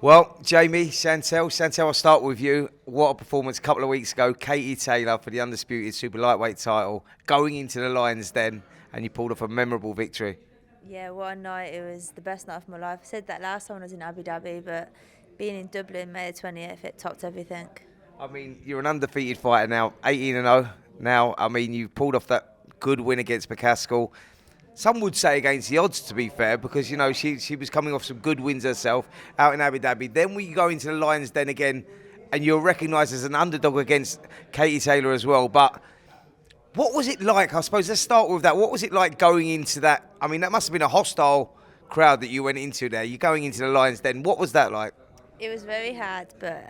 Well, Jamie, Chantelle, I'll start with you. What a performance a couple of weeks ago. Katie Taylor for the undisputed super lightweight title, going into the Lions Den, and you pulled off a memorable victory. Yeah, what a night. It was the best night of my life. I said that last time I was in Abu Dhabi, but being in Dublin, May the 20th, it topped everything. I mean, you're an undefeated fighter now, 18-0 now. I mean, you pulled off that good win against McCaskill. Some would say against the odds, to be fair, because, you know, she was coming off some good wins herself out in Abu Dhabi. Then we go into the Lions Den again, and you're recognised as an underdog against Katie Taylor as well. But what was it like? I suppose let's start with that. What was it like going into that? I mean, that must have been a hostile crowd that you went into there. You're going into the Lions Den. What was that like? It was very hard, but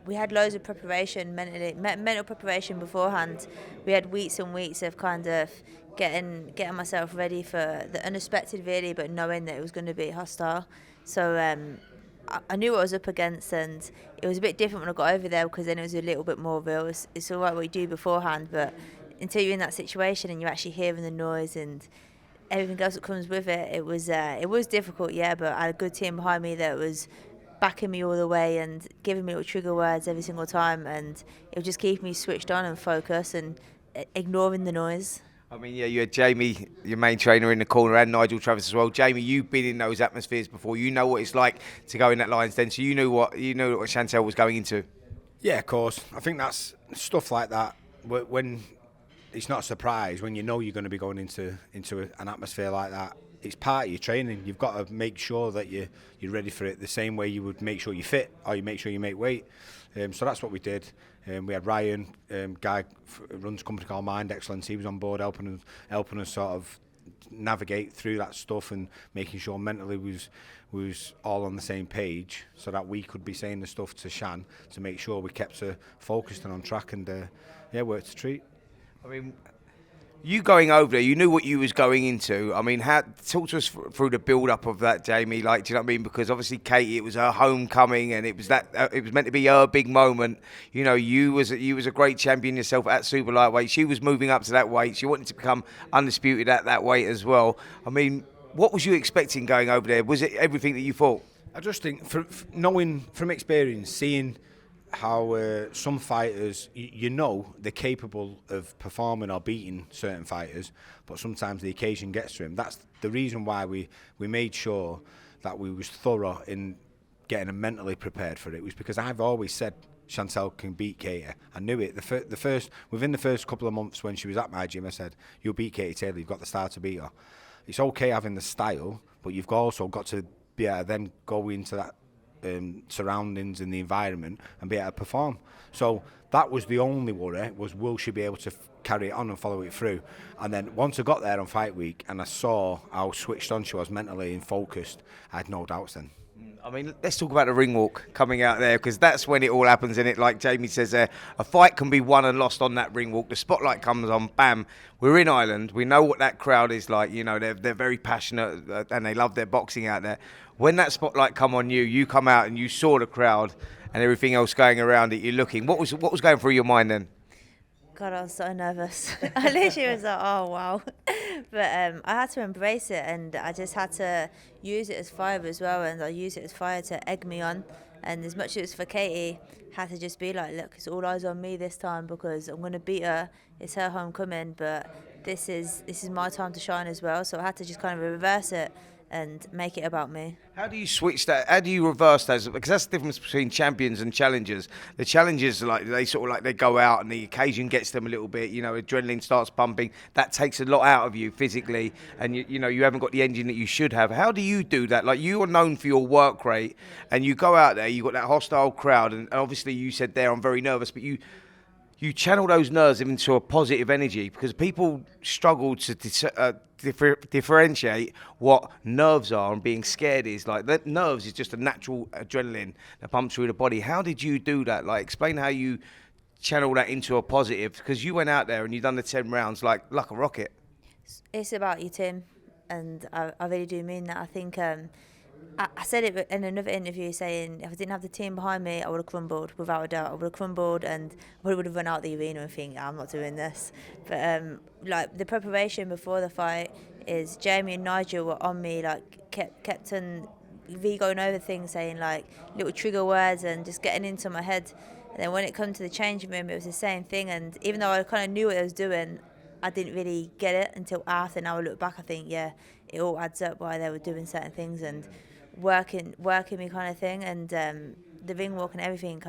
we had loads of preparation, mental preparation beforehand. We had weeks and weeks of kind of getting myself ready for the unexpected, really, but knowing that it was going to be hostile. So I knew what I was up against, and it was a bit different when I got over there because then it was a little bit more real. It's all right what you do beforehand, but until you're in that situation and you're actually hearing the noise and everything else that comes with it, it was difficult, yeah. But I had a good team behind me that was backing me all the way and giving me little trigger words every single time, and it would just keep me switched on and focused and ignoring the noise. I mean, yeah, you had Jamie, your main trainer, in the corner, and Nigel Travis as well. Jamie, you've been in those atmospheres before. You know what it's like to go in that Lions Den, so you knew what Chantelle was going into. Yeah, of course. I think that's stuff like that. When it's not a surprise when you know you're going to be going into an atmosphere like that. It's part of your training. You've got to make sure that you're ready for it the same way you would make sure you're fit or you make sure you make weight. So that's what we did. We had Ryan, guy runs a company called Mind Excellence. He was on board helping us sort of navigate through that stuff and making sure mentally we was all on the same page so that we could be saying the stuff to Shan to make sure we kept her focused and on track and worked a treat. I mean, you going over there, you knew what you was going into. I mean, talk to us through the build-up of that, Jamie. Like, do you know what I mean? Because obviously, Katie, it was her homecoming, and it was meant to be her big moment. You know, you was a great champion yourself at super lightweight. She was moving up to that weight. She wanted to become undisputed at that weight as well. I mean, what was you expecting going over there? Was it everything that you thought? I just think, knowing from experience, seeing how some fighters, you know, they're capable of performing or beating certain fighters, but sometimes the occasion gets to them. That's the reason why we made sure that we was thorough in getting them mentally prepared for it. Was because I've always said Chantelle can beat Katie. I knew it. Within the first couple of months when she was at my gym, I said, "You'll beat Katie Taylor. You've got the style to beat her. It's okay having the style, but you've also got to be able to then go into that surroundings and the environment and be able to perform." So that was the only worry, was will she be able to carry it on and follow it through. And then once I got there on fight week and I saw how switched on she was mentally and focused, I had no doubts then. I mean, let's talk about the ring walk coming out there, because that's when it all happens, in it. Like Jamie says there, a fight can be won and lost on that ring walk. The spotlight comes on, bam, we're in Ireland. We know what that crowd is like. You know, they're very passionate and they love their boxing out there. When that spotlight come on you, you come out and you saw the crowd and everything else going around it, you're looking. What was going through your mind then? God, I was so nervous. I literally was like, oh, wow. But I had to embrace it, and I just had to use it as fire as well, and I used it as fire to egg me on. And as much as it was for Katie, had to just be like, look, it's all eyes on me this time because I'm going to beat her. It's her homecoming, but this is my time to shine as well. So I had to just kind of reverse it and make it about me. How do you switch that? How do you reverse those? Because that's the difference between champions and challengers. The challengers, they go out and the occasion gets them a little bit. You know, adrenaline starts pumping. That takes a lot out of you physically, and you haven't got the engine that you should have. How do you do that? Like, you are known for your work rate, and you go out there, you got that hostile crowd, and obviously you said there, I'm very nervous, but you channel those nerves into a positive energy, because people struggle to differentiate what nerves are and being scared is. Like, that nerves is just a natural adrenaline that pumps through the body. How did you do that? Like, explain how you channel that into a positive, because you went out there and you done the 10 rounds like a rocket. It's about you, Tim, and I really do mean that. I think I said it in another interview, saying if I didn't have the team behind me, I would have crumbled, without a doubt. I would have crumbled, and I probably would have run out the arena and think, I'm not doing this. But like, the preparation before the fight is Jamie and Nigel were on me, like kept on going over things, saying like little trigger words and just getting into my head. And then when it come to the changing room, it was the same thing. And even though I kind of knew what I was doing, I didn't really get it until after. Now I look back, I think, yeah, it all adds up why they were doing certain things and working me kind of thing. And the ring walk and everything,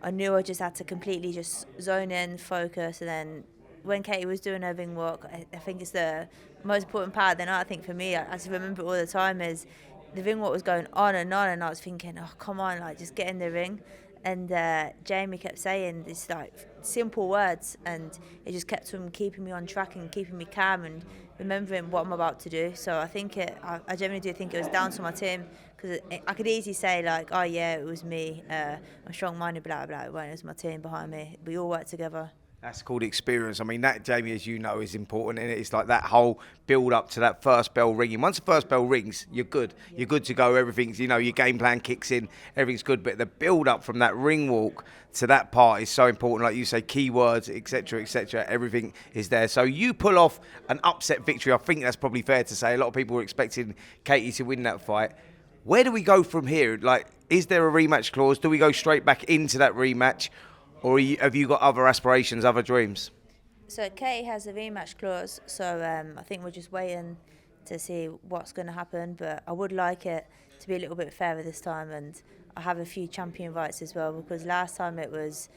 I knew I just had to completely just zone in, focus. And then when Katie was doing her ring walk, I think it's the most important part of the night. I think for me, I just remember it all the time, is the ring walk was going on, and I was thinking, oh, come on, like, just get in the ring. And Jamie kept saying these like simple words, and it just kept him keeping me on track and keeping me calm and remembering what I'm about to do. So I think I genuinely do think it was down to my team, because I could easily say like, oh yeah, it was me, I'm strong-minded, blah blah blah. It was my team behind me. We all worked together. That's called experience. I mean, that, Jamie, as you know, is important, and it's like that whole build up to that first bell ringing. Once the first bell rings, you're good. You're good to go. Everything's, your game plan kicks in. Everything's good. But the build up from that ring walk to that part is so important. Like you say, keywords, etc., everything is there. So you pull off an upset victory. I think that's probably fair to say. A lot of people were expecting Katie to win that fight. Where do we go from here? Like, is there a rematch clause? Do we go straight back into that rematch? Or have you got other aspirations, other dreams? So Katie has a rematch clause, so I think we're just waiting to see what's going to happen. But I would like it to be a little bit fairer this time, and I have a few champion fights as well, because last time it was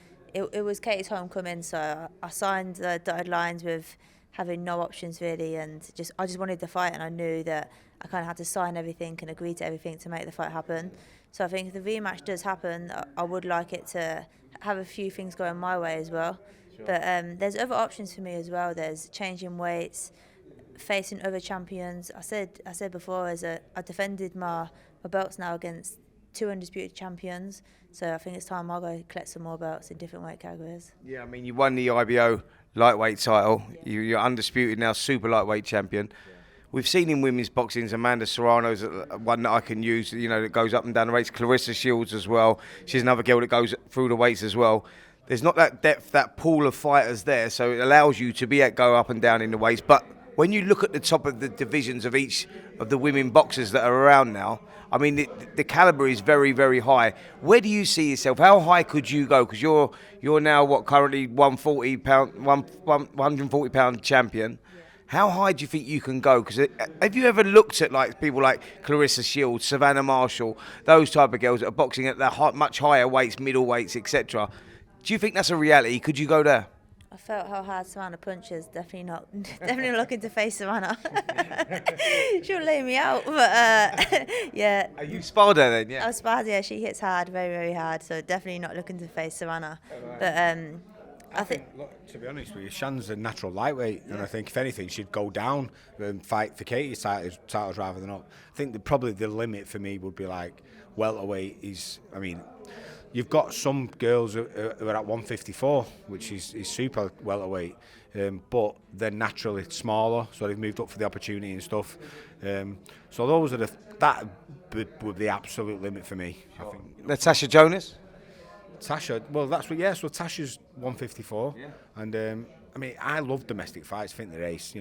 Katie's homecoming, so I signed the dotted lines with having no options really, and I just wanted the fight, and I knew that I kind of had to sign everything and agree to everything to make the fight happen. So I think if the rematch does happen, I would like it to have a few things going my way as well. Sure. But there's other options for me as well. There's changing weights, facing other champions. I said before, I defended my belts now against 2 undisputed champions. So I think it's time I'll go collect some more belts in different weight categories. Yeah, I mean, you won the IBO lightweight title. Yeah. You're undisputed now, super lightweight champion. Yeah. We've seen in women's boxing, Amanda Serrano's one that I can use, that goes up and down the weights. Clarissa Shields as well. She's another girl that goes through the weights as well. There's not that depth, that pool of fighters there, so it allows you to go up and down in the weights. But when you look at the top of the divisions of each of the women boxers that are around now, I mean, the caliber is very, very high. Where do you see yourself? How high could you go? Because you're now currently 140 pound champion. How high do you think you can go? Because have you ever looked at like people like Clarissa Shields, Savannah Marshall, those type of girls that are boxing at the much higher weights, middle weights, etc.? Do you think that's a reality? Could you go there? I felt how hard Savannah punches. Definitely not looking to face Savannah. She'll lay me out, but yeah. Are you sparred her then? Yeah. I sparred, yeah. She hits hard, very, very hard. So definitely not looking to face Savannah. Right. But I think, look, to be honest with you, Shan's a natural lightweight, and I think if anything, she'd go down and fight for Katie's titles rather than up. I think probably the limit for me would be like welterweight. You've got some girls who are at 154, which is super welterweight, but they're naturally smaller, so they've moved up for the opportunity and stuff. So those are that would be the absolute limit for me. I think. Natasha Jonas? Tasha, well, that's what, yeah, so Tasha's 154, yeah. And I love domestic fights. I think they're ace,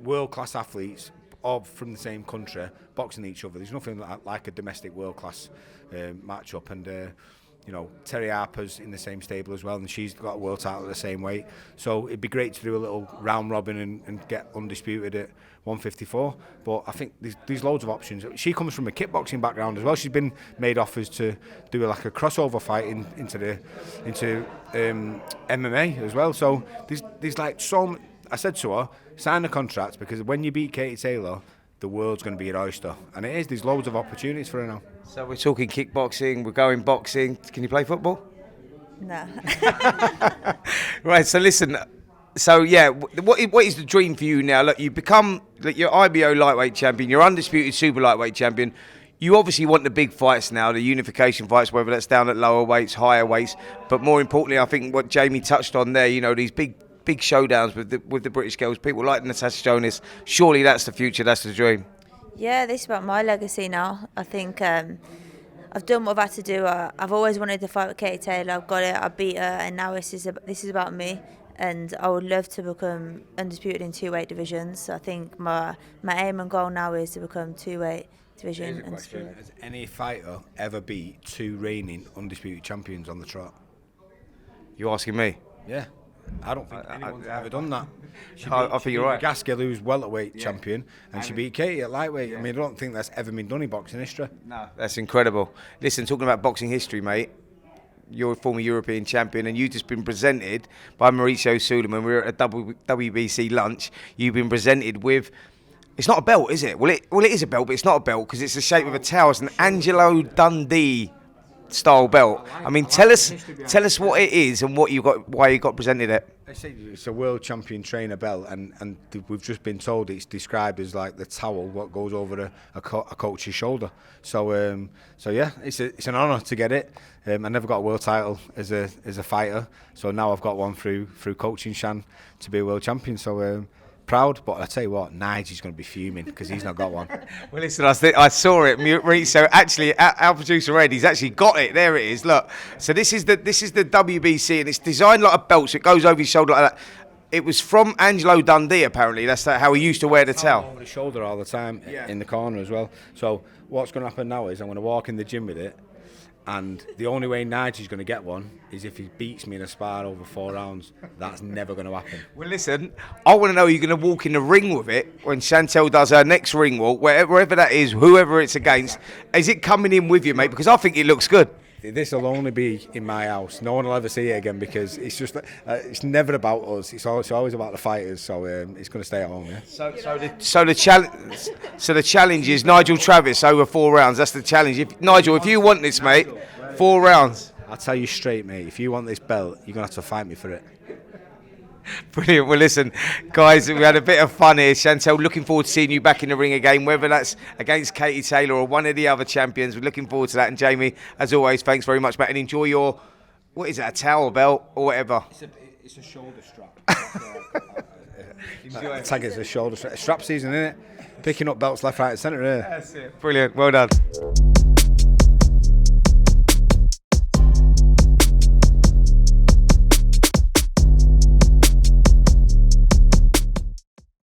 world-class athletes, all from the same country, boxing each other. There's nothing like a domestic world-class match-up, and Terry Harper's in the same stable as well, and she's got a world title at the same weight, so it'd be great to do a little round robin and get undisputed at 154. But I think there's loads of options. She comes from a kickboxing background as well. She's been made offers to do like a crossover fight into MMA as well. So there's like so. I said to her, sign the contract, because when you beat Katie Taylor, the world's going to be your oyster, and it is. There's loads of opportunities for her now. So we're talking kickboxing, we're going boxing. Can you play football? No. Right, so listen, so yeah, what is the dream for you now? Look, you become your IBO lightweight champion, you're undisputed super lightweight champion. You obviously want the big fights now, the unification fights, whether that's down at lower weights, higher weights, but more importantly, I think what Jamie touched on there, these big showdowns with the British girls, people like Natasha Jonas. Surely that's the future, that's the dream. Yeah, this is about my legacy now. I think I've done what I've had to do. I've always wanted to fight with Katie Taylor. I've got it. I beat her, and now this is about me. And I would love to become undisputed in 2 weight divisions. I think my aim and goal now is to become 2 weight division. Here's a question. Has any fighter ever beat 2 reigning undisputed champions on the trot? You asking me? Yeah. I don't think anyone's ever done that. I think you're right. Gaskell, who's welterweight champion, and she beat Katie at lightweight. I mean, I don't think that's ever been done in boxing history. No, that's incredible. Listen, talking about boxing history, mate, you're a former European champion, and you've just been presented by Mauricio Suleiman. We were at a WBC lunch. You've been presented with. It's not a belt, is it? Well, it is a belt, but it's not a belt because it's the shape of a towel. It's an Angelo Dundee style belt. I mean, tell us what it is and what you got, why you got presented it. It's a world champion trainer belt, and we've just been told it's described as like the towel what goes over a coach's shoulder. So yeah, it's an honour to get it. I never got a world title as a fighter, so now I've got one through coaching Shan to be a world champion. So. Proud, but I tell you what, Nigel's going to be fuming because he's not got one. Well, listen, I saw it, Mauricio. Actually, our producer Ed, he's actually got it. There it is. Look, so this is the WBC, and it's designed like a belt, so it goes over his shoulder like that. It was from Angelo Dundee, apparently. That's how he used to wear the towel. Over the shoulder all the time, in the corner as well. So what's going to happen now is I'm going to walk in the gym with it. And the only way Nigel's going to get one is if he beats me in a spar over 4 rounds. That's never going to happen. Well, listen, I want to know you're going to walk in the ring with it when Chantelle does her next ring walk, wherever that is, whoever it's against. Is it coming in with you, mate? Because I think it looks good. This will only be in my house. No one will ever see it again because it's just it's never about us. It's always about the fighters. So it's going to stay at home. Yeah. So the challenge is Nigel Travis over 4 rounds. That's the challenge. Nigel, if you want this, mate, 4 rounds. I'll tell you straight, mate. If you want this belt, you're going to have to fight me for it. Brilliant. Well, listen, guys, we had a bit of fun here. Chantelle, looking forward to seeing you back in the ring again, whether that's against Katie Taylor or one of the other champions. We're looking forward to that. And Jamie, as always, thanks very much, mate. And enjoy your, what is it, a towel belt or whatever? It's a shoulder strap. I tag it's a shoulder strap. Strap season, isn't it? Picking up belts left, right, and centre. That's it. Brilliant. Well done.